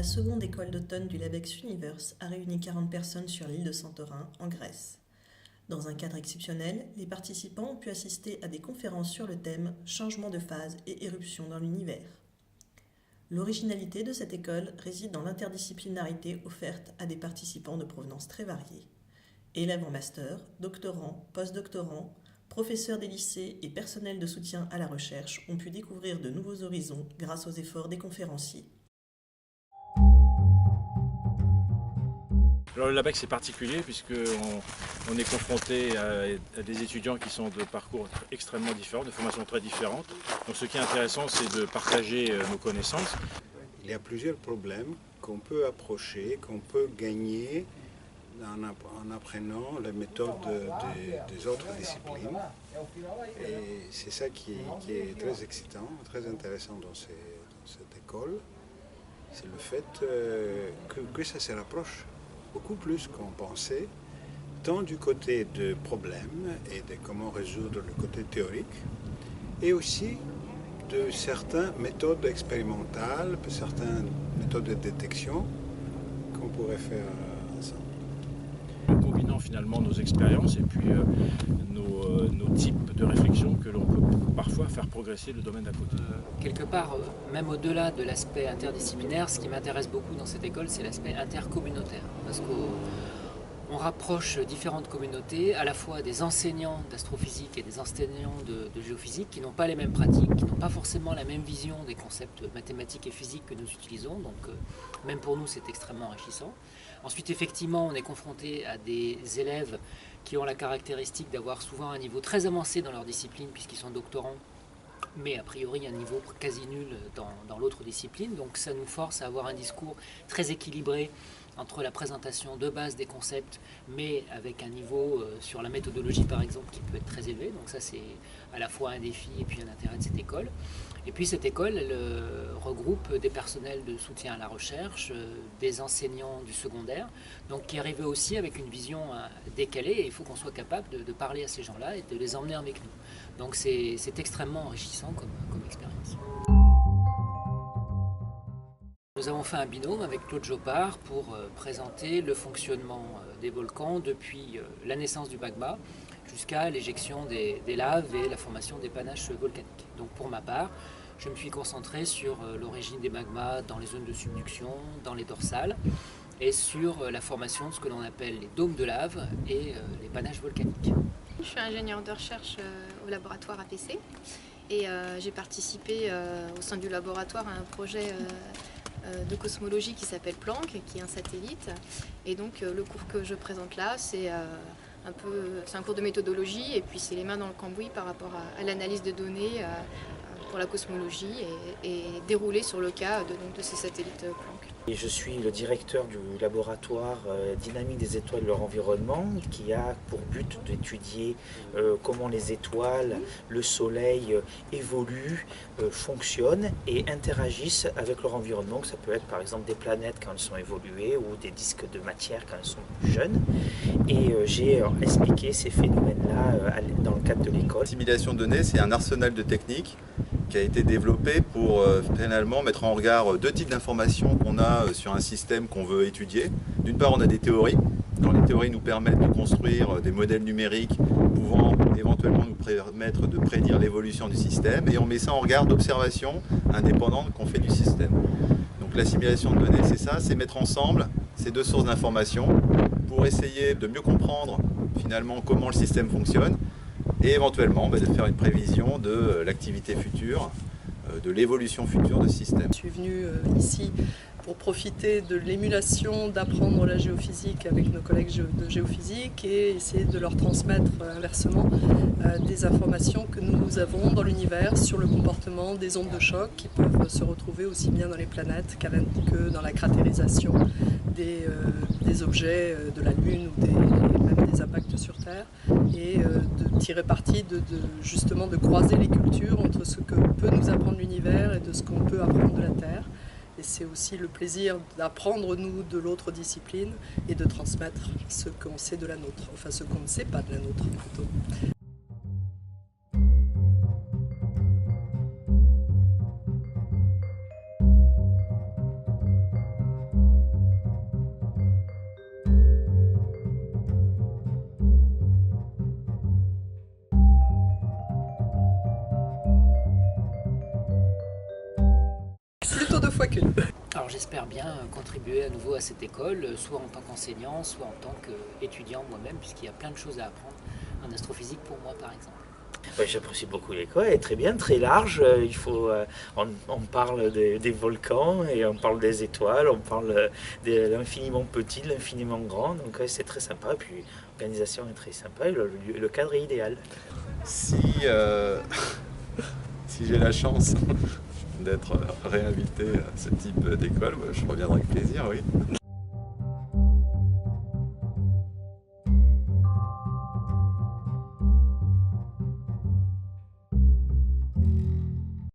seconde école d'automne du Labex Universe a réuni 40 personnes sur l'île de Santorin, en Grèce. Dans un cadre exceptionnel, les participants ont pu assister à des conférences sur le thème « Changement de phase et éruption dans l'univers ». L'originalité de cette école réside dans l'interdisciplinarité offerte à des participants de provenance très variée. Élèves en master, doctorants, post-doctorants, professeurs des lycées et personnels de soutien à la recherche ont pu découvrir de nouveaux horizons grâce aux efforts des conférenciers. Alors le LABEX c'est particulier puisqu'on est confronté à des étudiants qui sont de parcours extrêmement différents, de formations très différentes. Donc ce qui est intéressant c'est de partager nos connaissances. Il y a plusieurs problèmes qu'on peut approcher, qu'on peut gagner en apprenant les méthodes des autres disciplines. Et c'est ça qui est très excitant, très intéressant dans cette école. C'est le fait que ça se rapproche beaucoup plus qu'on pensait, tant du côté de problèmes et de comment résoudre le côté théorique, et aussi de certaines méthodes expérimentales, certaines méthodes de détection qu'on pourrait faire ensemble. En combinant finalement nos expériences et puis nos types de réflexion que l'on peut parfois faire progresser le domaine d'à côté. Quelque part, même au-delà de l'aspect interdisciplinaire, ce qui m'intéresse beaucoup dans cette école, c'est l'aspect intercommunautaire. Parce qu'on rapproche différentes communautés, à la fois des enseignants d'astrophysique et des enseignants de géophysique, qui n'ont pas les mêmes pratiques, qui n'ont pas forcément la même vision des concepts mathématiques et physiques que nous utilisons. Donc même pour nous, c'est extrêmement enrichissant. Ensuite, effectivement, on est confronté à des élèves qui ont la caractéristique d'avoir souvent un niveau très avancé dans leur discipline, puisqu'ils sont doctorants, mais a priori un niveau quasi nul dans l'autre discipline. Donc ça nous force à avoir un discours très équilibré entre la présentation de base des concepts, mais avec un niveau sur la méthodologie par exemple qui peut être très élevé. Donc ça c'est à la fois un défi et puis un intérêt de cette école. Et puis cette école elle, regroupe des personnels de soutien à la recherche, des enseignants du secondaire, donc qui arrivent aussi avec une vision décalée, et il faut qu'on soit capable de parler à ces gens-là et de les emmener avec nous. Donc c'est extrêmement enrichissant comme expérience. Nous avons fait un binôme avec Claude Jopard pour présenter le fonctionnement des volcans depuis la naissance du magma jusqu'à l'éjection des laves et la formation des panaches volcaniques. Donc pour ma part, je me suis concentré sur l'origine des magmas dans les zones de subduction, dans les dorsales, et sur la formation de ce que l'on appelle les dômes de lave et les panaches volcaniques. Je suis ingénieure de recherche au laboratoire APC et j'ai participé au sein du laboratoire à un projet de cosmologie qui s'appelle Planck, qui est un satellite. Et donc le cours que je présente là, c'est un cours de méthodologie et puis c'est les mains dans le cambouis par rapport à l'analyse de données pour la cosmologie et déroulé sur le cas de ces satellites Planck. Et je suis le directeur du laboratoire Dynamique des étoiles et leur environnement qui a pour but d'étudier comment les étoiles, le soleil évoluent, fonctionnent et interagissent avec leur environnement. Ça peut être par exemple des planètes quand elles sont évoluées ou des disques de matière quand elles sont plus jeunes. Et j'ai expliqué ces phénomènes-là dans le cadre de l'école. La simulation de données, c'est un arsenal de techniques qui a été développé pour finalement mettre en regard deux types d'informations qu'on a sur un système qu'on veut étudier. D'une part, on a des théories. Alors, les théories nous permettent de construire des modèles numériques pouvant éventuellement nous permettre de prédire l'évolution du système, et on met ça en regard d'observations indépendantes qu'on fait du système. Donc la simulation de données, c'est ça, c'est mettre ensemble ces deux sources d'informations pour essayer de mieux comprendre finalement comment le système fonctionne, et éventuellement de faire une prévision de l'activité future, de l'évolution future de ce système. Je suis venue ici pour profiter de l'émulation d'apprendre la géophysique avec nos collègues de géophysique et essayer de leur transmettre inversement des informations que nous avons dans l'univers sur le comportement des ondes de choc qui peuvent se retrouver aussi bien dans les planètes que dans la cratérisation des objets de la Lune ou même des impacts sur Terre, et de tirer parti justement de croiser les cultures entre ce que peut nous apprendre l'univers et de ce qu'on peut apprendre de la Terre. Et c'est aussi le plaisir d'apprendre nous de l'autre discipline et de transmettre ce qu'on sait de la nôtre, enfin ce qu'on ne sait pas de la nôtre plutôt. que nous. Alors j'espère bien contribuer à nouveau à cette école, soit en tant qu'enseignant, soit en tant qu'étudiant moi-même, puisqu'il y a plein de choses à apprendre en astrophysique pour moi par exemple. Ouais, j'apprécie beaucoup l'école, elle est très bien, très large. On parle des volcans et on parle des étoiles, on parle de l'infiniment petit, de l'infiniment grand. Donc ouais, c'est très sympa. Et puis l'organisation est très sympa et le cadre est idéal. Si j'ai la chance d'être réinvité à ce type d'école, je reviendrai avec plaisir, oui.